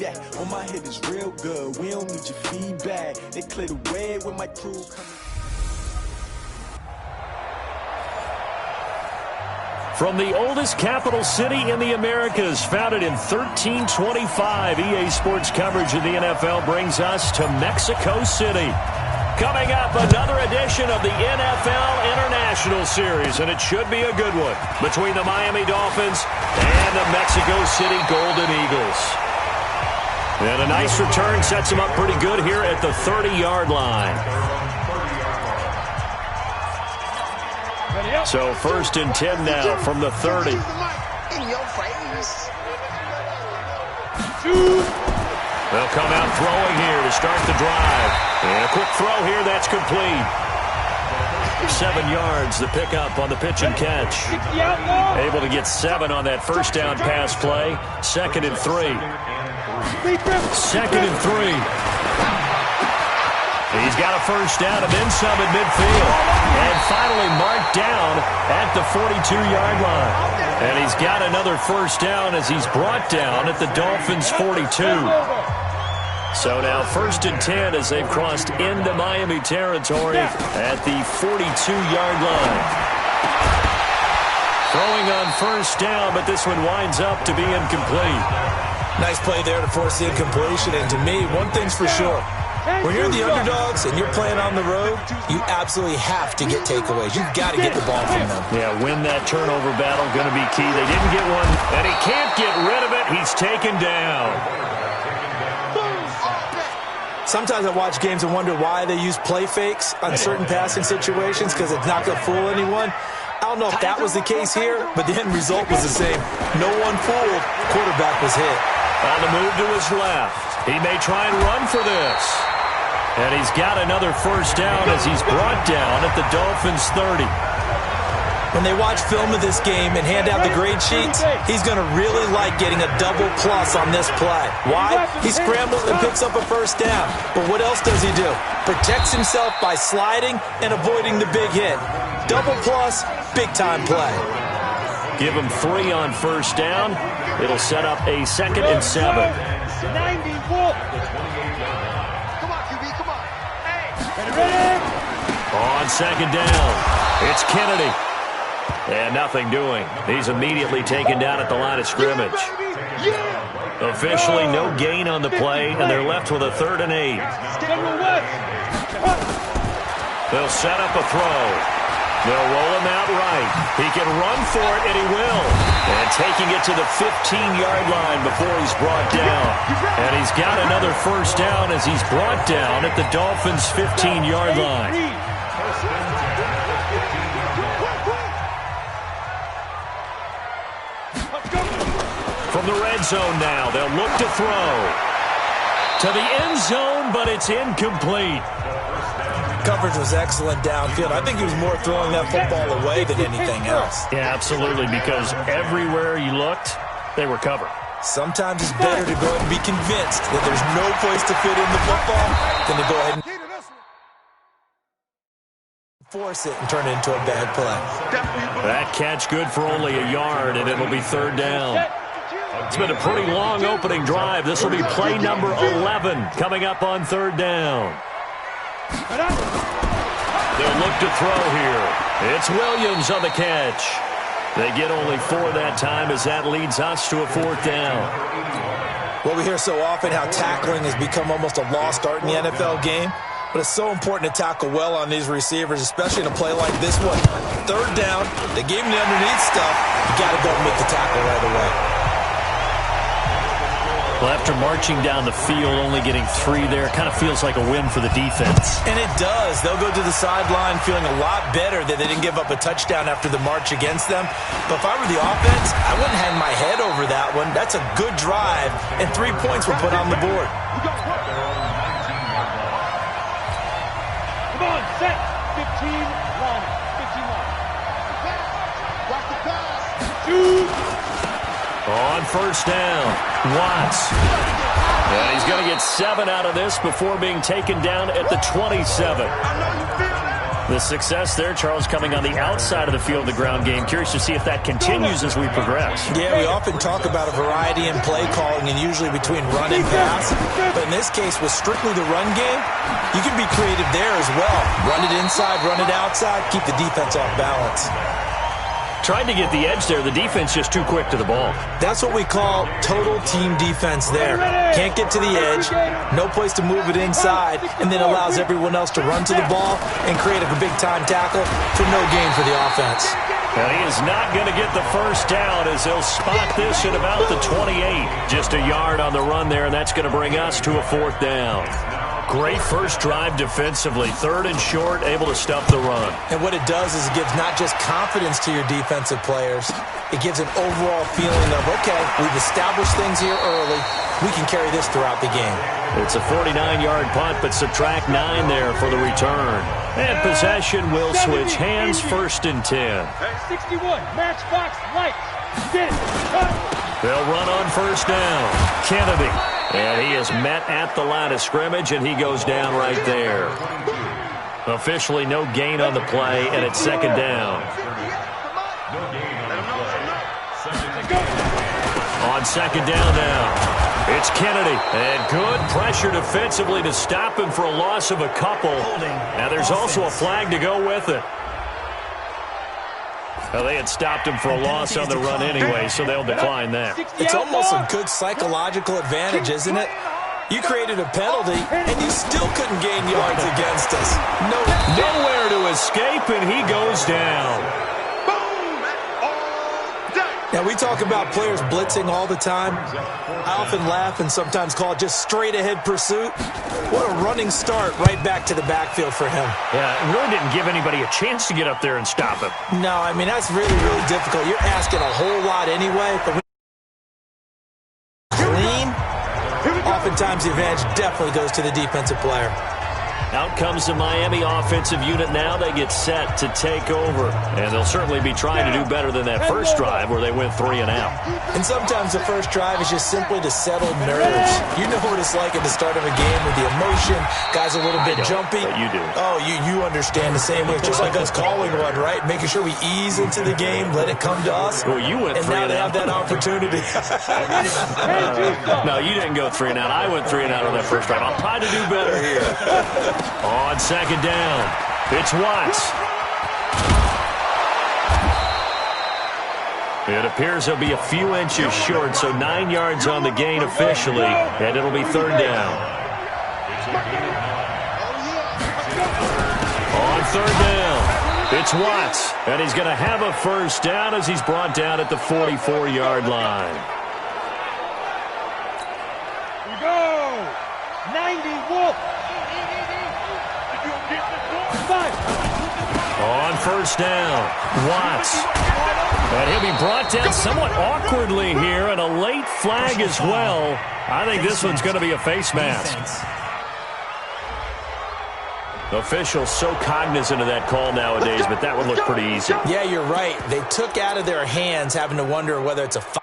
that. On my head is real good. We don't need your feedback. They clear the way with my crew coming. From the oldest capital city in the Americas, founded in 1325, EA Sports coverage of the NFL brings us to Mexico City. Coming up, another edition of the NFL International Series, and it should be a good one, between the Miami Dolphins and the Mexico City Golden Eagles. And a nice return sets them up pretty good here at the 30-yard line. So 1st and 10 now from the 30. They'll come out throwing here to start the drive. And a quick throw here, that's complete. 7 yards, the pickup on the pitch and catch. Able to get 7 on that first down pass play. 2nd and 3. 2nd and 3. He's got a first down and then some at midfield. And finally marked down at the 42-yard line. And he's got another first down as he's brought down at the Dolphins' 42. So now 1st and 10 as they've crossed into Miami territory at the 42-yard line. Throwing on first down, but this one winds up to be incomplete. Nice play there to force the incompletion. And to me, one thing's for sure. When you're the underdogs and you're playing on the road, you absolutely have to get takeaways. You've got to get the ball from them. Yeah, win that turnover battle, going to be key. They didn't get one, and he can't get rid of it. He's taken down. Sometimes I watch games and wonder why they use play fakes on certain passing situations, because it's not going to fool anyone. I don't know if that was the case here, but the end result was the same. No one fooled. Quarterback was hit. On the move to his left. He may try and run for this. And he's got another first down as he's brought down at the Dolphins' 30. When they watch film of this game and hand out the grade sheets, he's going to really like getting a double plus on this play. Why? He scrambles and picks up a first down. But what else does he do? Protects himself by sliding and avoiding the big hit. Double plus, big-time play. Give him 3 on first down. It'll set up a 2nd and 7. 94. On 2nd down, it's Kennedy. And nothing doing. He's immediately taken down at the line of scrimmage. Officially no gain on the play, and they're left with a 3rd and 8. They'll set up a throw. They'll roll him out right. He can run for it, and he will. And taking it to the 15-yard line before he's brought down. And he's got another first down as he's brought down at the Dolphins' 15-yard line. From the red zone now, they'll look to throw. To the end zone, but it's incomplete. Coverage was excellent downfield. I think he was more throwing that football away than anything else. Yeah, absolutely, because everywhere you looked, they were covered. Sometimes it's better to go ahead and be convinced that there's no place to fit in the football than to go ahead and force it and turn it into a bad play. That catch good for only a yard, and it'll be 3rd down. It's been a pretty long opening drive. This will be play number 11 coming up on 3rd down. They'll look to throw here. It's Williams on the catch. They get only 4 that time as that leads us to a 4th down. Well, we hear so often how tackling has become almost a lost art in the NFL game, but it's so important to tackle well on these receivers, especially in a play like this one. 3rd down, they gave him the underneath stuff. You got to go and make the tackle right away. Well, after marching down the field, only getting 3 there, kind of feels like a win for the defense. And it does. They'll go to the sideline feeling a lot better that they didn't give up a touchdown after the march against them. But if I were the offense, I wouldn't hang my head over that one. That's a good drive, and 3 points were put on the board. Come on, set. 15, line. 15 line. Shoot. On first down, Watts. And he's going to get 7 out of this before being taken down at the 27. The success there, Charles, coming on the outside of the field, the ground game. Curious to see if that continues as we progress. Yeah, we often talk about a variety in play calling and usually between run and pass. But in this case, with strictly the run game, you can be creative there as well. Run it inside, run it outside, keep the defense off balance. Tried to get the edge there. The defense just too quick to the ball. That's what we call total team defense there. Can't get to the edge, no place to move it inside, and then allows everyone else to run to the ball and create a big-time tackle for no gain for the offense. And he is not going to get the first down as he'll spot this at about the 28. Just a yard on the run there, and that's going to bring us to a 4th down. Great first drive defensively. 3rd and short, able to stuff the run. And what it does is it gives not just confidence to your defensive players, it gives an overall feeling of, okay, we've established things here early. We can carry this throughout the game. It's a 49-yard punt, but subtract 9 there for the return. And possession will switch hands, 1st and 10. 61, matchbox, lights, get it, cut. They'll run on 1st down. Kennedy. And he is met at the line of scrimmage, and he goes down right there. Officially no gain on the play, and it's 2nd down. On 2nd down now, it's Kennedy. And good pressure defensively to stop him for a loss of a couple. Now there's also a flag to go with it. Well, they had stopped him for a loss on the run anyway, so they'll decline that. It's almost a good psychological advantage, isn't it? You created a penalty, and you still couldn't gain yards against us. Nowhere to escape, and he goes down. Now, we talk about players blitzing all the time. I often laugh and sometimes call it just straight-ahead pursuit. What a running start right back to the backfield for him. Yeah, it really didn't give anybody a chance to get up there and stop him. No, I mean, that's really, really difficult. You're asking a whole lot anyway, but when clean, oftentimes the advantage definitely goes to the defensive player. Out comes the Miami offensive unit now. They get set to take over. And they'll certainly be trying to do better than that first drive where they went 3 and out. And sometimes the first drive is just simply to settle nerves. You know what it's like at the start of a game with the emotion. Guys a little bit jumpy. But you do. Oh, you understand the same way. It's just like us calling one, right? Making sure we ease into the game, let it come to us. Well, you went 3 and out. And now they have that opportunity. No, you didn't go 3 and out. I went 3 and out on that first drive. I'll try to do better here. On 2nd down, it's Watts. It appears he'll be a few inches short, so 9 yards on the gain officially, and it'll be 3rd down. On 3rd down, it's Watts, and he's going to have a first down as he's brought down at the 44-yard line. We go! 90 Wolf! On 1st down, Watts. And he'll be brought down somewhat awkwardly here, and a late flag as well. I think this one's going to be a face mask. Officials so cognizant of that call nowadays, but that would look pretty easy. Yeah, you're right. They took out of their hands having to wonder whether it's a foul.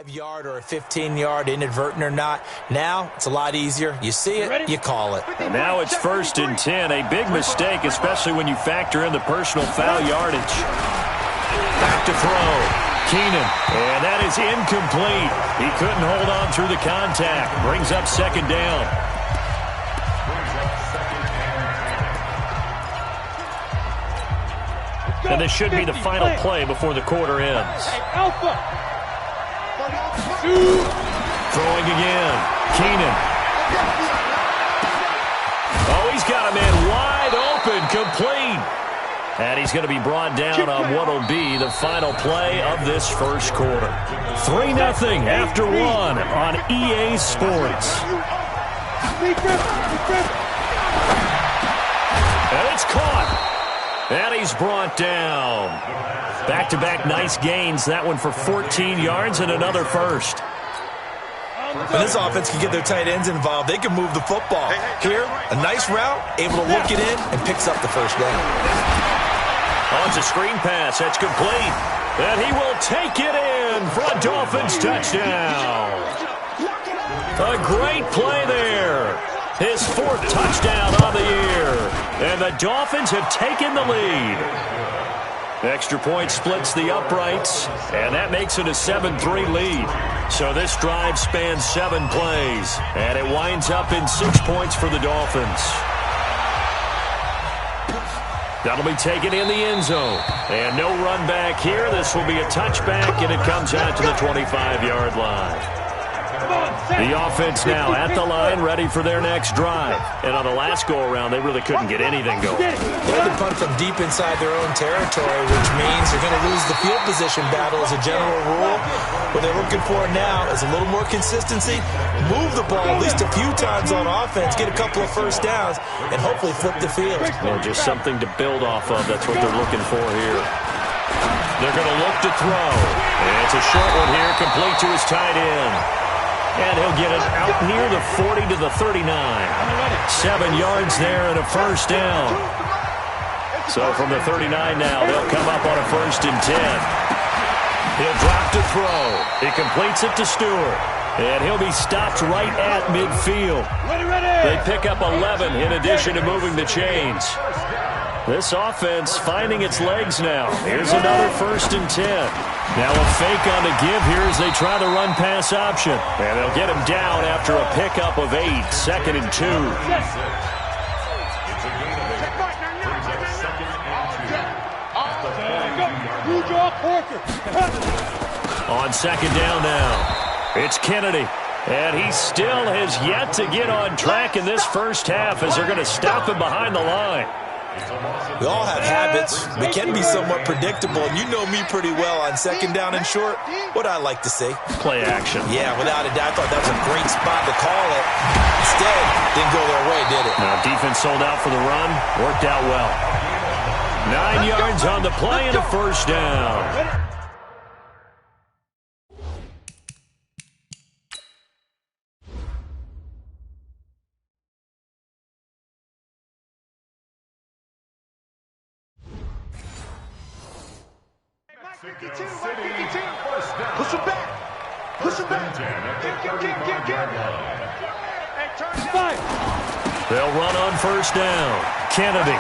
5-yard or a 15-yard, inadvertent or not. Now it's a lot easier. You see it, you call it. And now it's 1st and 10. A big mistake, especially when you factor in the personal foul yardage. Back to throw. Keenan. And that is incomplete. He couldn't hold on through the contact. Brings up 2nd down. And this should be the final play before the quarter ends. Alpha. Throwing again. Keenan. Oh, he's got a man wide open, complete. And he's going to be brought down on what will be the final play of this first quarter. 3-0 after 1 on EA Sports. And it's caught. And he's brought down. Back-to-back nice gains. That one for 14 yards and another first. When this offense can get their tight ends involved, they can move the football. Here, a nice route, able to look it in, and picks up the first down. Oh, it's a screen pass. That's complete. And he will take it in for a Dolphins touchdown. A great play there. His 4th touchdown on the year. And the Dolphins have taken the lead. Extra point splits the uprights, and that makes it a 7-3 lead. So this drive spans 7 plays, and it winds up in 6 points for the Dolphins. That'll be taken in the end zone. And no run back here. This will be a touchback, and it comes out to the 25-yard line. The offense now at the line, ready for their next drive. And on the last go-around, they really couldn't get anything going. They had to punt from deep inside their own territory, which means they're going to lose the field position battle as a general rule. What they're looking for now is a little more consistency, move the ball at least a few times on offense, get a couple of first downs, and hopefully flip the field. Well, just something to build off of. That's what they're looking for here. They're going to look to throw. And it's a short one here, complete to his tight end. And he'll get it out near the 40 to the 39. 7 yards there and a first down. So from the 39 now, they'll come up on a 1st and 10. He'll drop to throw. He completes it to Stewart. And he'll be stopped right at midfield. They pick up 11 in addition to moving the chains. This offense finding its legs now. Here's another 1st and 10. Now a fake on the give here as they try the run-pass option. And they'll get him down after a pickup of 8, 2nd and 2. On 2nd down now, it's Kennedy. And he still has yet to get on track in this first half as they're going to stop him behind the line. We all have habits. We can be somewhat predictable, and you know me pretty well on 2nd down and short. What I like to see. Play action. Yeah, without a doubt. I thought that was a great spot to call it. Instead, didn't go their way, did it? Now, defense sold out for the run. Worked out well. 9 yards on the play and a first down. Push him back. Push him back. They'll run on first down. Kennedy.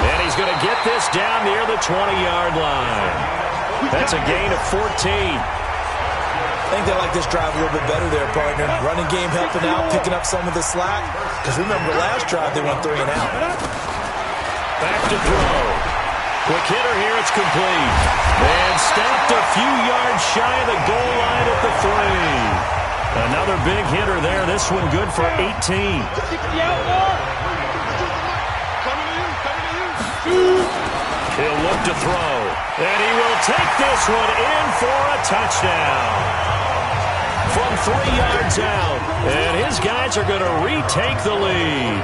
And he's going to get this down near the 20-yard line. That's a gain of 14. I think they like this drive a little bit better there, partner. Running game helping out, picking up some of the slack. Because remember, the last drive they went 3 and out. Back to throw. Quick hitter here, it's complete. And stopped a few yards shy of the goal line at the 3. Another big hitter there. This one good for 18. He'll look to throw. And he will take this one in for a touchdown. From 3 yards out. And his guys are going to retake the lead.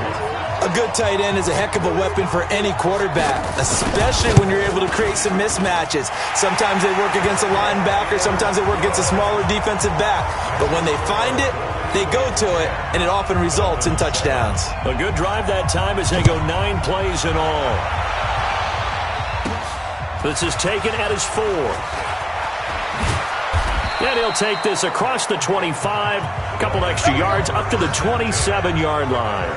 A good tight end is a heck of a weapon for any quarterback, especially when you're able to create some mismatches. Sometimes they work against a linebacker, sometimes they work against a smaller defensive back. But when they find it, they go to it, and it often results in touchdowns. A good drive that time as they go 9 plays in all. This is taken at his 4. And he'll take this across the 25, a couple extra yards, up to the 27-yard line.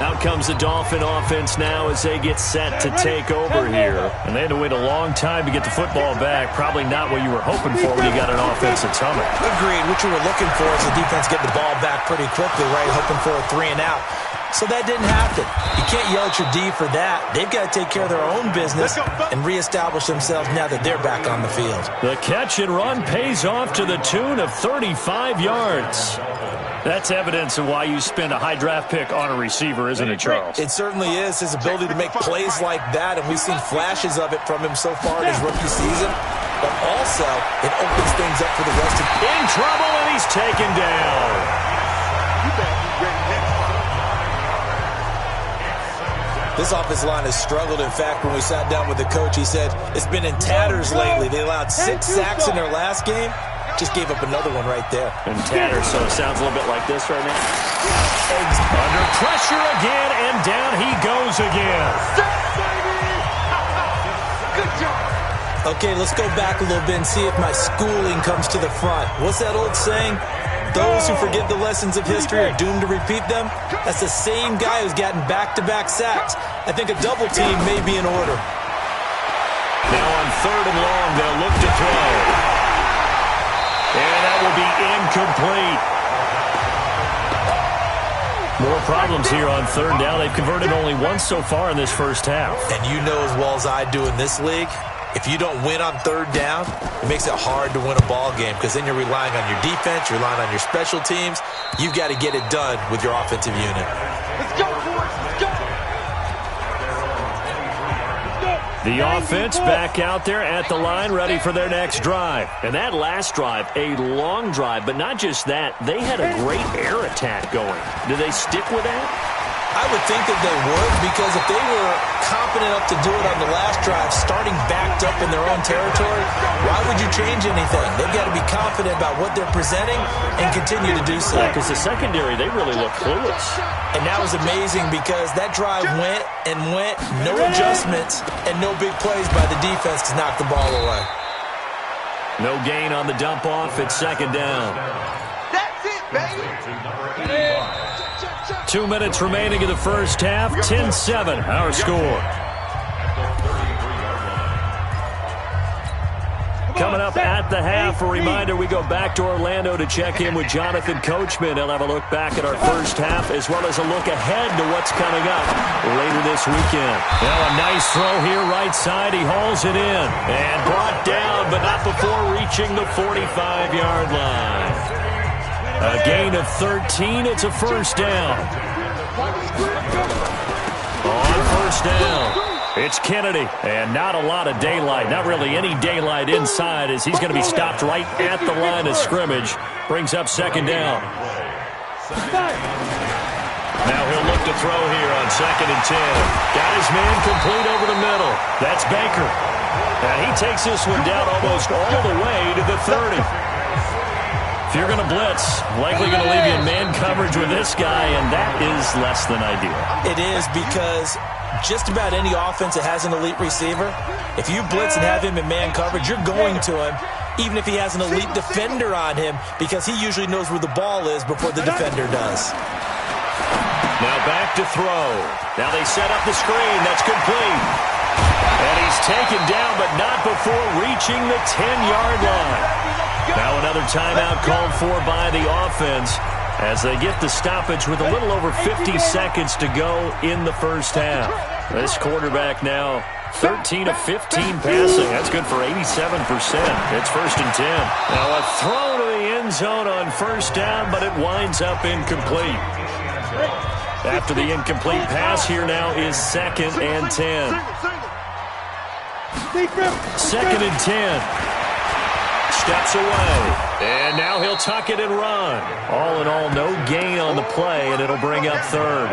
Out comes the Dolphin offense now as they get set to take over here. And they had to wait a long time to get the football back. Probably not what you were hoping for when you got an offense that's humming. Agreed. What you were looking for is the defense get the ball back pretty quickly, right? Hoping for a 3 and out. So that didn't happen. You can't yell at your D for that. They've got to take care of their own business and reestablish themselves now that they're back on the field. The catch and run pays off to the tune of 35 yards. That's evidence of why you spend a high draft pick on a receiver, isn't it, Charles? It certainly is. His ability to make plays like that, and we've seen flashes of it from him so far in his rookie season. But also, it opens things up for the rest of the In trouble, and he's taken down. This offensive line has struggled. In fact, when we sat down with the coach, he said it's been in tatters lately. They allowed 6 sacks in their last game. Just gave up another one right there. And tatters, so it sounds a little bit like this right now. Under pressure again, and down he goes again. Good job. Okay, let's go back a little bit and see if my schooling comes to the front. What's that old saying? Those who forget the lessons of history are doomed to repeat them. That's the same guy who's gotten back-to-back sacks. I think a double team may be in order. Now on 3rd and long, they'll look to throw. And that will be incomplete. More problems here on 3rd down. They've converted only once so far in this first half. And you know as well as I do in this league, if you don't win on 3rd down, it makes it hard to win a ball game because then you're relying on your defense, you're relying on your special teams. You've got to get it done with your offensive unit. Let's go, boys. Let's go. The offense back out there at the line, ready for their next drive. And that last drive, a long drive, but not just that. They had a great air attack going. Do they stick with that? I would think that they would, because if they were confident enough to do it on the last drive, starting backed up in their own territory, why would you change anything? They've got to be confident about what they're presenting and continue to do so. Because the secondary, they really look clueless. And that was amazing because that drive went and went, no adjustments, and no big plays by the defense to knock the ball away. No gain on the dump off. It's 2nd down. That's it, baby. 2 minutes remaining in the first half. 10-7, our score. Coming up at the half, a reminder, we go back to Orlando to check in with Jonathan Coachman. He'll have a look back at our first half as well as a look ahead to what's coming up later this weekend. Now a nice throw here right side. He hauls it in and brought down, but not before reaching the 45-yard line. A gain of 13. It's a 1st down. On 1st down, it's Kennedy. And not a lot of daylight. Not really any daylight inside as he's going to be stopped right at the line of scrimmage. Brings up 2nd down. Now he'll look to throw here on 2nd and 10. Got his man complete over the middle. That's Baker. And he takes this one down almost all the way to the 30. If you're going to blitz, likely going to leave you in man coverage with this guy, and that is less than ideal. It is, because just about any offense that has an elite receiver, if you blitz and have him in man coverage, you're going to him, even if he has an elite defender on him, because he usually knows where the ball is before the defender does. Now back to throw. Now they set up the screen. That's complete. And he's taken down, but not before reaching the 10-yard line. Now another timeout called for by the offense as they get the stoppage with a little over 50 seconds to go in the first half. This quarterback now 13 of 15 passing. That's good for 87%. It's 1st and 10. Now a throw to the end zone on 1st down, but it winds up incomplete. After the incomplete pass, here now is 2nd and 10. 2nd and 10. Steps away, and now he'll tuck it and run. All in all, no gain on the play, and it'll bring up 3rd.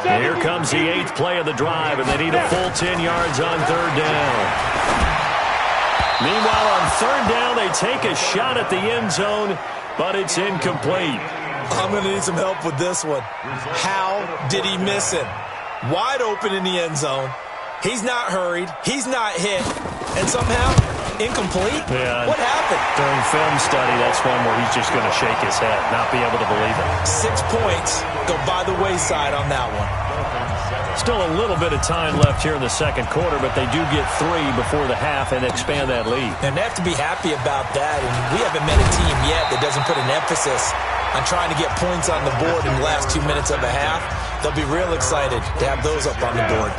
And here comes the 8th play of the drive, and they need a full 10 yards on 3rd down. Meanwhile, on 3rd down, they take a shot at the end zone, but it's incomplete. I'm going to need some help with this one. How did he miss it? Wide open in the end zone. He's not hurried. He's not hit. And somehow, incomplete? Yeah. What happened? During film study, that's one where he's just going to shake his head, not be able to believe it. 6 points go by the wayside on that one. Still a little bit of time left here in the 2nd quarter, but they do get 3 before the half and expand that lead. And they have to be happy about that. And we haven't met a team yet that doesn't put an emphasis on trying to get points on the board in the last 2 minutes of a half. They'll be real excited to have those up on the board.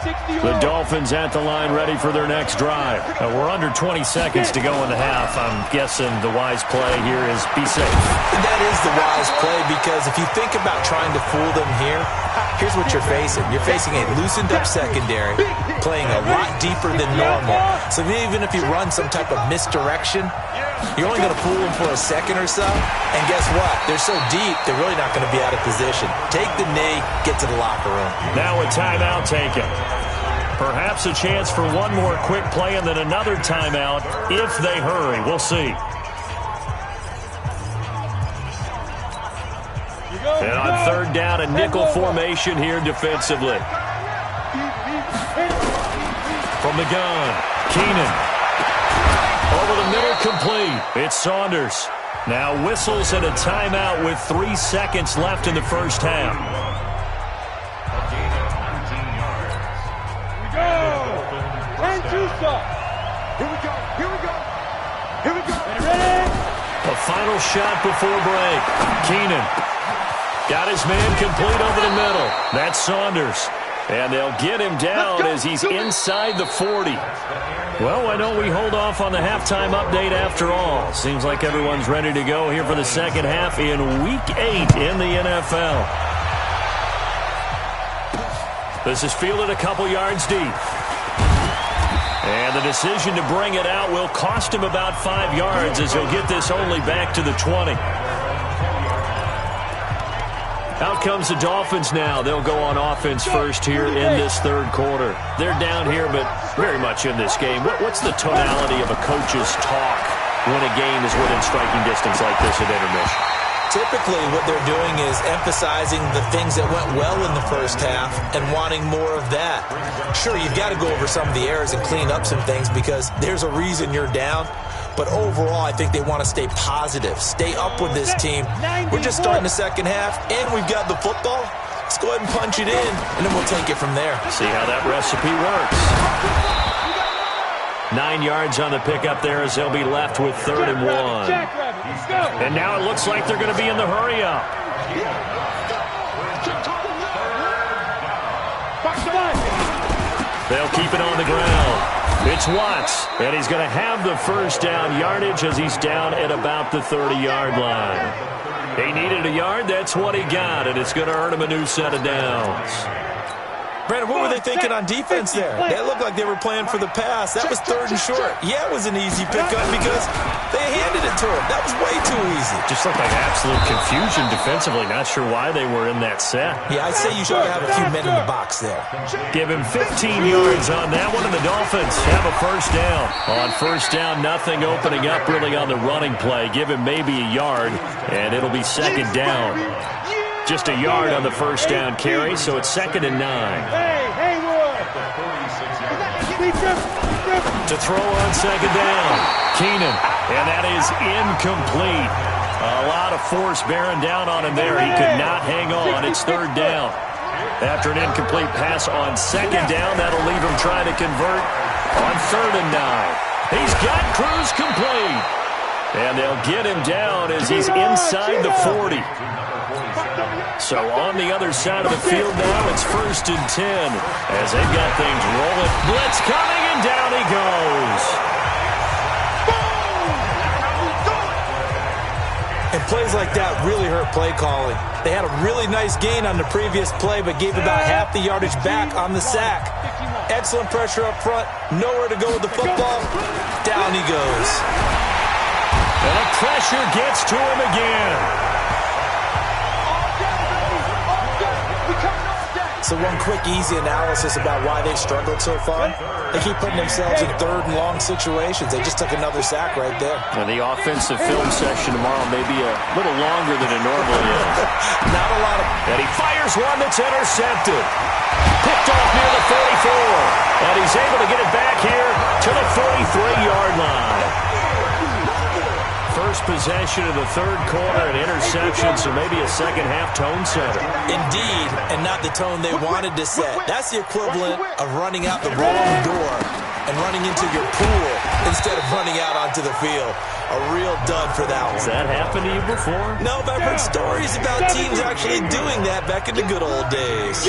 The Dolphins at the line ready for their next drive. We're under 20 seconds to go in the half. I'm guessing the wise play here is be safe. And that is the wise play, because if you think about trying to fool them here, here's what you're facing. You're facing a loosened up secondary, playing a lot deeper than normal. So even if you run some type of misdirection, you're only going to fool them for a second or so. And guess what? They're so deep, they're really not going to be out of position. Take the knee, get to the locker room. Now a timeout taken. Perhaps a chance for one more quick play and then another timeout if they hurry. We'll see. And on third down, a nickel formation here defensively. From the gun, Keenan. Over the middle, complete. It's Saunders. Now whistles and a timeout with 3 seconds left in the first half. A final shot before break. Keenan got his man complete over the middle. That's Saunders. And they'll get him down as he's inside the 40. Well, why don't we hold off on the halftime update after all? Seems like everyone's ready to go here for the second half in Week 8 in the NFL. This is fielded a couple yards deep. And the decision to bring it out will cost him about 5 yards as he'll get this only back to the 20. Out comes the Dolphins now. They'll go on offense first here in this third quarter. They're down here, but very much in this game. What's the tonality of a coach's talk when a game is within striking distance like this at intermission? Typically, what they're doing is emphasizing the things that went well in the first half and wanting more of that. Sure, you've got to go over some of the errors and clean up some things because there's a reason you're down. But overall, I think they want to stay positive, stay up with this team. We're just starting the second half, and we've got the football. Let's go ahead and punch it in, and then we'll take it from there. See how that recipe works. 9 yards on the pickup there as they'll be left with 3rd and 1. And now it looks like they're going to be in the hurry-up. They'll keep it on the ground. It's Watts, and he's going to have the first down yardage as he's down at about the 30-yard line. He needed a yard. That's what he got, and it's going to earn him a new set of downs. Brandon, what were they thinking on defense there? They looked like they were playing for the pass. That was 3rd and short. Yeah, it was an easy pickup because they handed it to him. That was way too easy. Just looked like absolute confusion defensively. Not sure why they were in that set. Yeah, I'd say you should have a few men in the box there. Give him 15 yards on that one, and the Dolphins have a first down. On first down, nothing opening up really on the running play. Give him maybe a yard, and it'll be second down. Just a yard on the first down carry, so it's 2nd and 9. To throw on second down, Keenan, and that is incomplete. A lot of force bearing down on him there. He could not hang on. It's 3rd down. After an incomplete pass on second down, that'll leave him trying to convert on 3rd and 9. He's got Cruz complete. And they'll get him down as he's inside the 40. So on the other side of the field now, it's 1st and 10 as they've got things rolling. Blitz coming, and down he goes. And plays like that really hurt play calling. They had a really nice gain on the previous play, but gave about half the yardage back on the sack. Excellent pressure up front. Nowhere to go with the football. Down he goes. And the pressure gets to him again. So one quick, easy analysis about why they've struggled so far. They keep putting themselves in 3rd and long situations. They just took another sack right there. And the offensive film session tomorrow may be a little longer than it normally is. Not a lot of... And he fires one that's intercepted. Picked off near the 44. And he's able to get it back here to the 43-yard line. First possession of the 3rd quarter, an interception, so maybe a second-half tone setter. Indeed, and not the tone they wanted to set. That's the equivalent of running out the wrong door and running into your pool instead of running out onto the field. A real dud for that one. Has that happened to you before? No, but I've heard stories about teams actually doing that back in the good old days.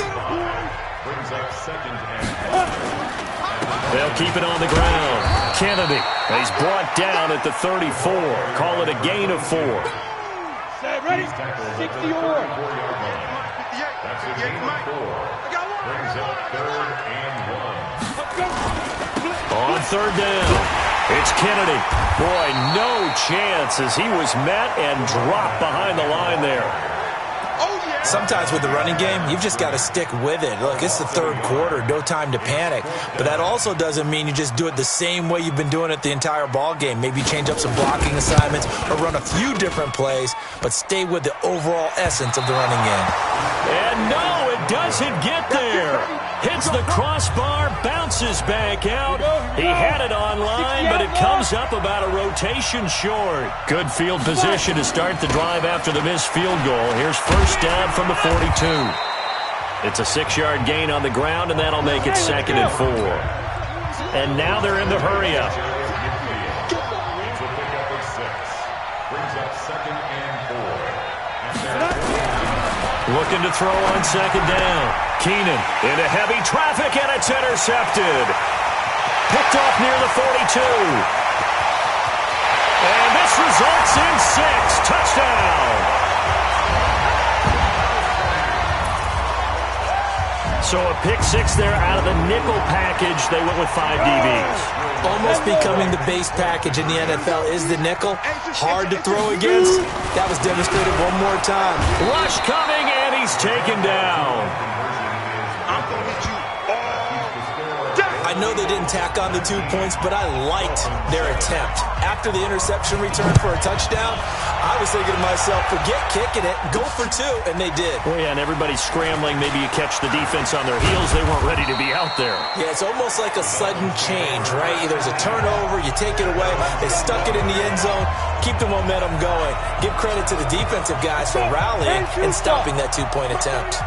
They'll keep it on the ground. Kennedy, he's brought down at the 34. Call it a gain of 4. Set, ready? 60-yard. That's a gain of 4. Brings up 3rd and 1. On 3rd down, it's Kennedy. Boy, no chance as he was met and dropped behind the line there. Oh, yeah. Sometimes with the running game, you've just got to stick with it. Look, it's the third quarter, no time to panic. But that also doesn't mean you just do it the same way you've been doing it the entire ball game. Maybe change up some blocking assignments or run a few different plays, but stay with the overall essence of the running game. And no, it doesn't get there. Hits the crossbar, bounces back out. He had it online, but it comes up about a rotation short. Good field position to start the drive after the missed field goal. Here's first down from the 42. It's a 6-yard gain on the ground, and that'll make it 2nd and 4. And now they're in the hurry-up. Looking to throw on 2nd down. Keenan into heavy traffic, and it's intercepted. Picked off near the 42. And this results in 6. Touchdown. So a pick 6 there out of the nickel package. They went with 5 DBs. Almost becoming the base package in the NFL is the nickel. Hard to throw against. That was demonstrated one more time. Rush coming, and he's taken down. I'm going to get you all day. I know they didn't tack on the 2 points, but I liked their attempt. After the interception return for a touchdown, I was thinking to myself, forget kicking it, go for 2, and they did. Oh, yeah, and everybody's scrambling. Maybe you catch the defense on their heels. They weren't ready to be out there. Yeah, it's almost like a sudden change, right? There's a turnover, you take it away, they stuck it in the end zone, keep the momentum going. Give credit to the defensive guys for rallying and stopping that 2-point attempt.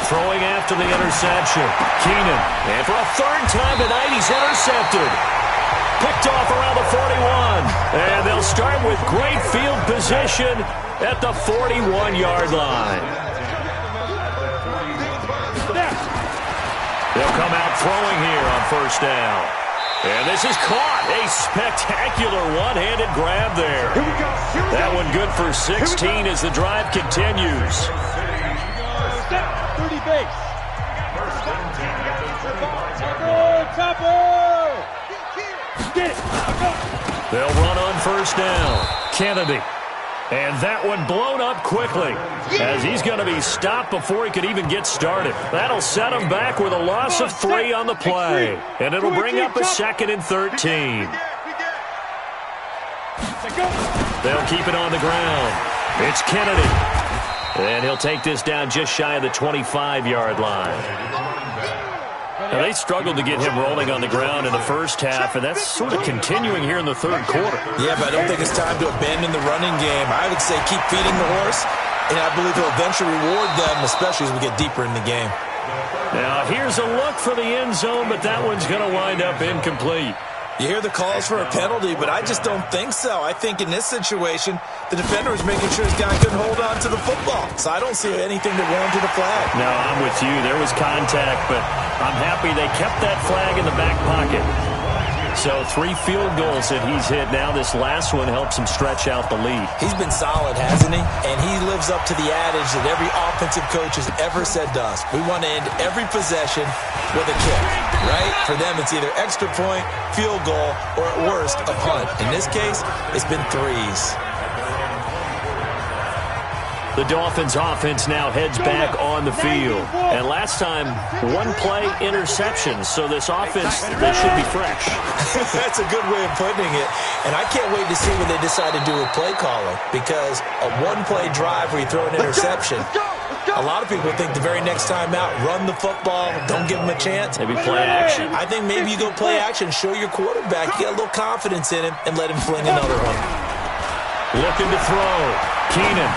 Throwing after the interception. Keenan, and for a 3rd time tonight, he's intercepted. Picked off around the 41. And they'll start with great field position at the 41-yard line. They'll come out throwing here on 1st down. And this is caught. A spectacular one-handed grab there. That one good for 16 as the drive continues. 30 base. Get it. They'll run on 1st down. Kennedy. And that one blown up quickly as he's going to be stopped before he could even get started. That'll set him back with a loss of 3 on the play. And it'll bring up a 2nd and 13. They'll keep it on the ground. It's Kennedy. And he'll take this down just shy of the 25-yard line. Now, they struggled to get him rolling on the ground in the first half, and that's sort of continuing here in the 3rd quarter. Yeah, but I don't think it's time to abandon the running game. I would say keep feeding the horse, and I believe he'll eventually reward them, especially as we get deeper in the game. Now, here's a look for the end zone, but that one's going to wind up incomplete. You hear the calls for a penalty, but I just don't think so. I think in this situation, the defender was making sure his guy couldn't hold on to the football. So I don't see anything that warranted a flag. No, I'm with you. There was contact, but I'm happy they kept that flag in the back pocket. So 3 field goals that he's hit now. This last one helps him stretch out the lead. He's been solid, hasn't he? And he lives up to the adage that every offensive coach has ever said to us. We want to end every possession with a kick, right? For them, it's either extra point, field goal, or at worst, a punt. In this case, it's been 3s. The Dolphins offense now heads back on the field. And last time, 1-play interception. So this offense, they should be fresh. That's a good way of putting it. And I can't wait to see what they decide to do with play calling. Because a 1-play drive where you throw an interception, a lot of people think the very next time out, run the football, don't give them a chance. Maybe play action. I think maybe you go play action, show your quarterback, you get a little confidence in him, and let him fling another one. Looking to throw. Keenan.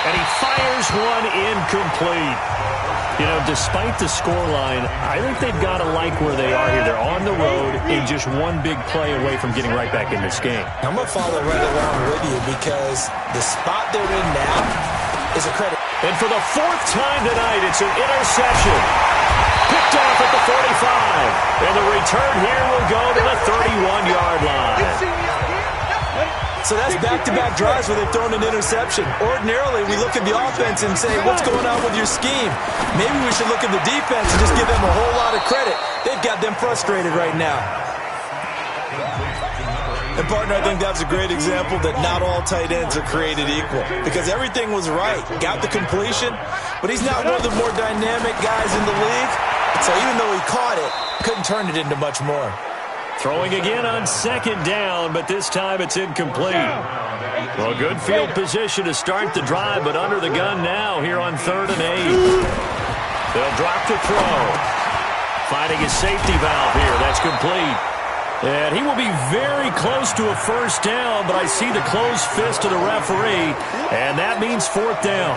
And he fires one incomplete. You know, despite the scoreline, I think they've got to like where they are here. They're on the road in just one big play away from getting right back in this game. I'm going to follow right along with you because the spot they're in now is a credit. And for the 4th time tonight, it's an interception. Picked off at the 45. And the return here will go to the 31-yard line. So that's back-to-back drives where they've thrown an interception. Ordinarily, we look at the offense and say, what's going on with your scheme? Maybe we should look at the defense and just give them a whole lot of credit. They've got them frustrated right now. And, partner, I think that's a great example that not all tight ends are created equal because everything was right. Got the completion, but he's not one of the more dynamic guys in the league. So even though he caught it, couldn't turn it into much more. Throwing again on second down, but this time it's incomplete. Well, good field position to start the drive, but under the gun now here on 3rd and 8. They'll drop to throw. Finding his safety valve here. That's complete. And he will be very close to a first down, but I see the closed fist of the referee, and that means 4th down.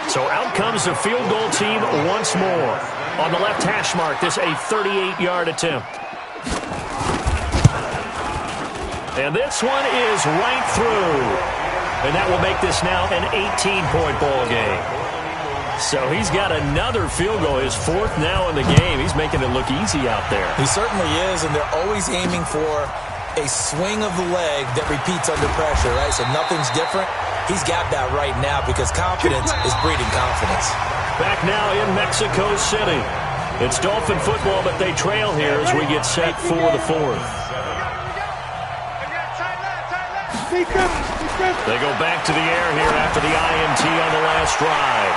So out comes the field goal team once more. On the left hash mark, this a 38-yard attempt. And this one is right through. And that will make this now an 18-point ball game. So he's got another field goal, his 4th now in the game. He's making it look easy out there. He certainly is, and they're always aiming for a swing of the leg that repeats under pressure, right? So nothing's different. He's got that right now because confidence is breeding confidence. Back now in Mexico City. It's Dolphin football, but they trail here as we get set for the 4th. They go back to the air here after the INT on the last drive.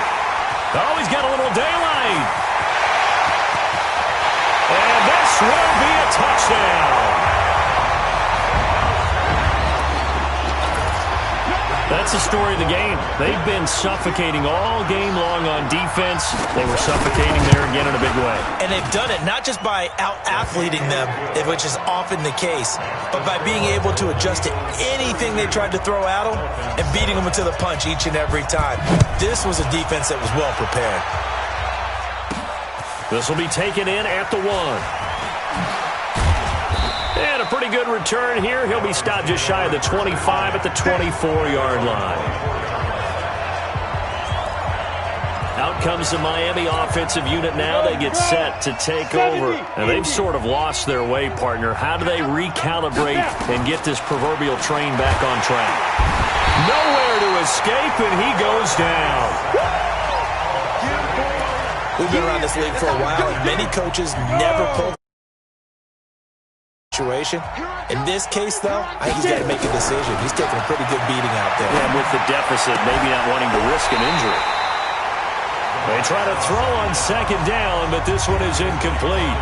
Oh, he's got a little daylight. And this will be a touchdown. That's the story of the game. They've been suffocating all game long on defense. They were suffocating there again in a big way. And they've done it not just by out-athleting them, which is often the case, but by being able to adjust to anything they tried to throw at them and beating them into the punch each and every time. This was a defense that was well prepared. This will be taken in at the 1. And a pretty good return here. He'll be stopped just shy of the 25 at the 24-yard line. Out comes the Miami offensive unit now. They get set to take over. And they've sort of lost their way, partner. How do they recalibrate and get this proverbial train back on track? Nowhere to escape, and he goes down. We've been around this league for a while, and many coaches never pull situation. In this case, though, I think he's got to make a decision. He's taking a pretty good beating out there. And with the deficit, maybe not wanting to risk an injury. They try to throw on second down, but this one is incomplete.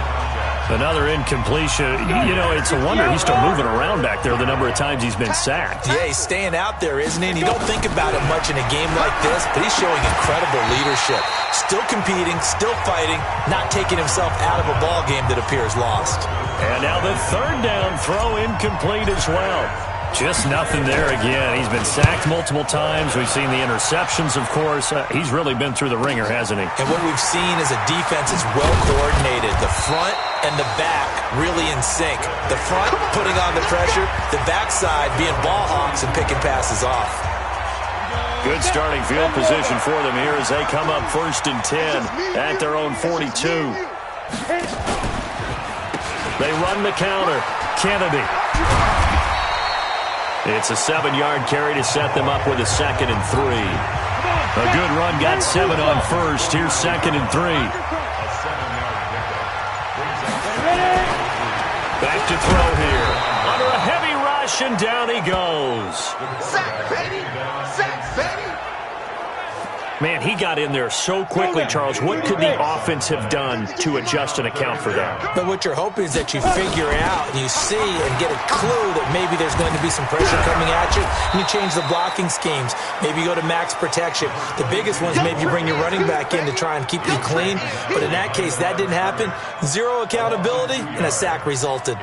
Another incompletion. You know, it's a wonder he's still moving around back there the number of times he's been sacked. Yeah, he's staying out there, isn't he? And you don't think about it much in a game like this, but he's showing incredible leadership. Still competing, still fighting, not taking himself out of a ball game that appears lost. And now the 3rd down throw incomplete as well. Just nothing there again. He's been sacked multiple times. We've seen the interceptions, of course. He's really been through the ringer, hasn't he? And what we've seen is a defense is well coordinated. The front and the back really in sync. The front putting on the pressure, the backside being ball hawks and picking passes off. Good starting field position for them here as they come up 1st and 10 at their own 42. They run the counter. Kennedy. It's a 7-yard carry to set them up with a 2nd and 3. A good run, got 7 on first. Here's 2nd and 3. Back to throw here. Under a heavy rush, and down he goes. Sack, baby! Sack, baby! Man, he got in there so quickly, Charles. What could the offense have done to adjust and account for that? But what you're hoping is that you figure out and you see and get a clue that maybe there's going to be some pressure coming at you, and you change the blocking schemes. Maybe you go to max protection. The biggest ones, maybe you bring your running back in to try and keep you clean. But in that case, that didn't happen. Zero accountability, and a sack resulted.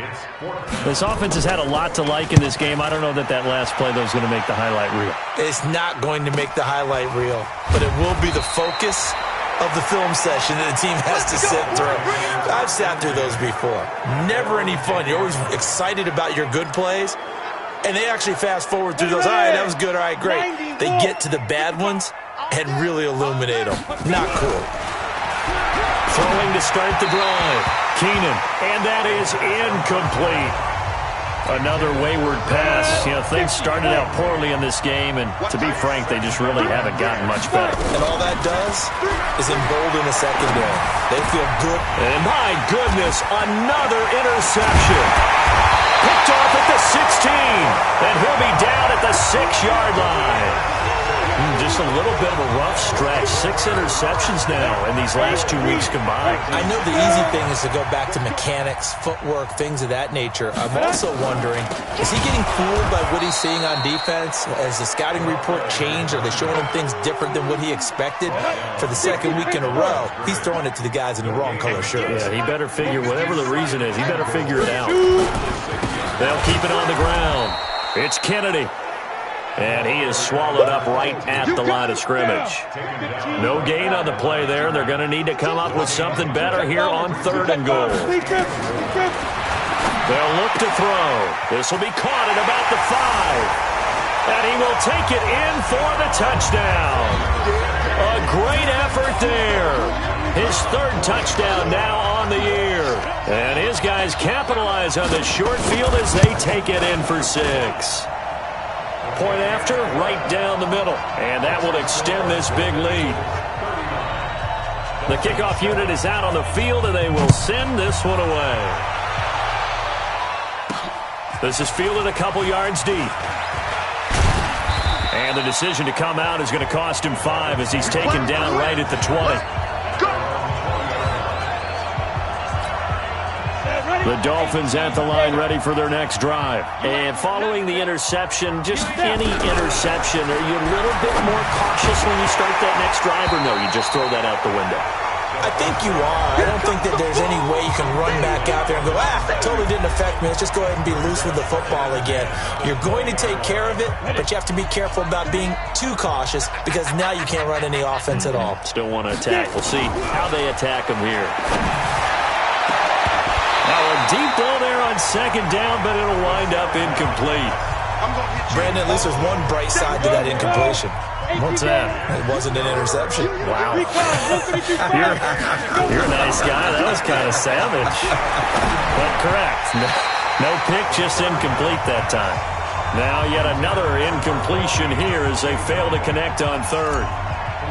This offense has had a lot to like in this game. I don't know that last play, though, is going to make the highlight reel. It's not going to make the highlight reel, but it will be the focus of the film session that the team has to sit through. I've sat through those before. Never any fun. You're always excited about your good plays, and they actually fast forward through those. All right, that was good. All right, great. They get to the bad ones and really illuminate them. Not cool. Throwing to start the drive. Keenan, and that is incomplete. Another wayward pass. You know, things started out poorly in this game, and to be frank, they just really haven't gotten much better. And all that does is embolden the secondary. They feel good. And my goodness, another interception. Picked off at the 16. 6-yard line. Just a little bit of a rough stretch. 6 interceptions now in these last 2 weeks combined. I know the easy thing is to go back to mechanics, footwork, things of that nature. I'm also wondering, is he getting fooled by what he's seeing on defense? Has the scouting report changed? Are they showing him things different than what he expected? For the second week in a row, he's throwing it to the guys in the wrong color shirts. Yeah, he better figure, whatever the reason is, he better figure it out. They'll keep it on the ground. It's Kennedy. And he is swallowed up right at the line of scrimmage. No gain on the play there. They're going to need to come up with something better here on 3rd and goal. They'll look to throw. This will be caught at about the 5. And he will take it in for the touchdown. A great effort there. His 3rd touchdown now on the year. And his guys capitalize on the short field as they take it in for 6. Point after, right down the middle. And that will extend this big lead. The kickoff unit is out on the field, and they will send this one away. This is fielded a couple yards deep. And the decision to come out is going to cost him 5 as he's taken down right at the 20. The Dolphins at the line ready for their next drive. And following the interception, just any interception, are you a little bit more cautious when you start that next drive, or no, you just throw that out the window? I think you are. I don't think that there's any way you can run back out there and go, it totally didn't affect me. Let's just go ahead and be loose with the football again. You're going to take care of it, but you have to be careful about being too cautious because now you can't run any offense at all. Still want to attack. We'll see how they attack him here. Now a deep ball there on 2nd down, but it'll wind up incomplete. Brandon, at least there's one bright side to that incompletion. What's that? It wasn't an interception. Wow. You're a nice guy. That was kind of savage. But correct. No pick, just incomplete that time. Now yet another incompletion here as they fail to connect on 3rd.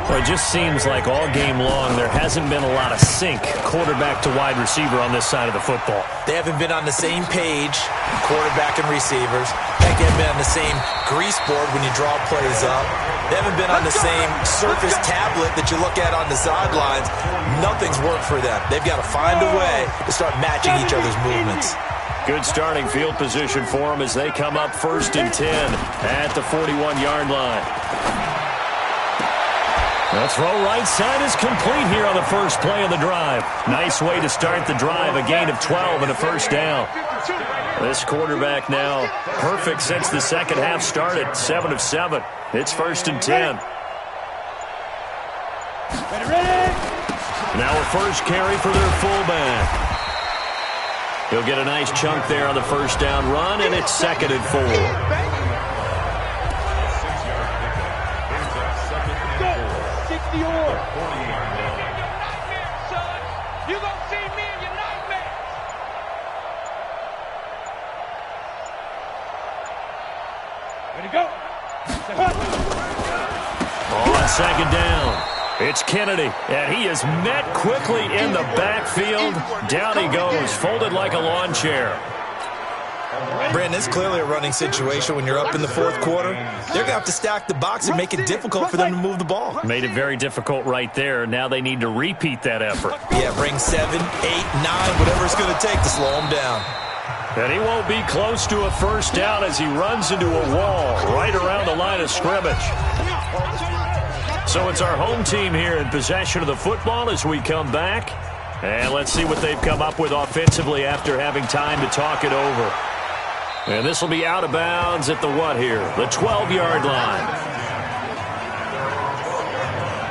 Well, it just seems like all game long there hasn't been a lot of sync quarterback to wide receiver on this side of the football. They haven't been on the same page, quarterback and receivers. Heck, they haven't been on the same grease board when you draw plays up. They haven't been on the same Surface tablet that you look at on the sidelines. Nothing's worked for them. They've got to find a way to start matching each other's movements. Good starting field position for them as they come up 1st and 10 at the 41-yard line. The throw right side is complete here on the first play of the drive. Nice way to start the drive, a gain of 12 and a 1st down. This quarterback now perfect since the second half started, 7 of 7. It's 1st and 10. Now a first carry for their fullback. He'll get a nice chunk there on the 1st down run, and it's 2nd and 4. On 2nd down, it's Kennedy, and he is met quickly in the backfield. Down he goes, folded like a lawn chair. Brandon, it's clearly a running situation when you're up in the 4th quarter. They're going to have to stack the box and make it difficult for them to move the ball. Made it very difficult right there. Now they need to repeat that effort. Yeah, bring 7, 8, 9, whatever it's going to take to slow them down. And he won't be close to a 1st down as he runs into a wall right around the line of scrimmage. So it's our home team here in possession of the football as we come back. And let's see what they've come up with offensively after having time to talk it over. And this will be out of bounds at the what here? The 12-yard line.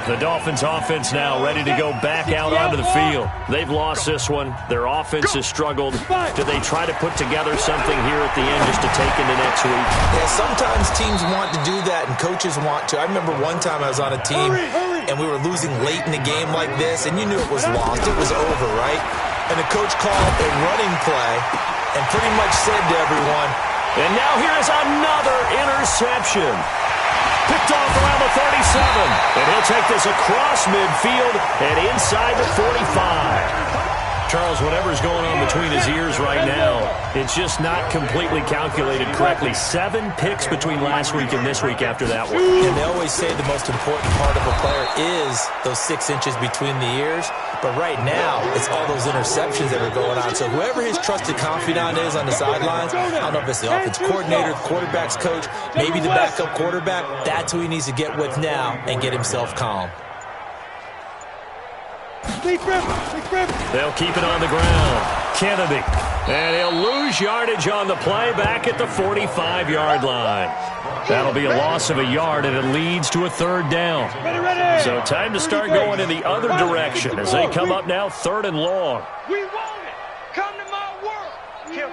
The Dolphins offense now ready to go back out onto the field. They've lost this one. Their offense has struggled. Do they try to put together something here at the end just to take into next week? Yeah, sometimes teams want to do that and coaches want to. I remember one time I was on a team and we were losing late in the game like this, and you knew it was lost. It was over, right? And the coach called a running play and pretty much said to everyone, and now here is another interception. Picked off around the 37. And he'll take this across midfield and inside the 45. Charles, whatever's going on between his ears right now, it's just not completely calculated correctly. 7 picks between last week and this week after that one. And they always say the most important part of a player is those 6 inches between the ears. But right now, it's all those interceptions that are going on. So whoever his trusted confidant is on the sidelines, I don't know if it's the offense coordinator, the quarterback's coach, maybe the backup quarterback, that's who he needs to get with now and get himself calm. They'll keep it on the ground. Kennedy. And he'll lose yardage on the play back at the 45-yard line. That'll be a loss of a yard, and it leads to a 3rd down. So time to start going in the other direction as they come up now 3rd and long. We want it. Come to my world. Kill.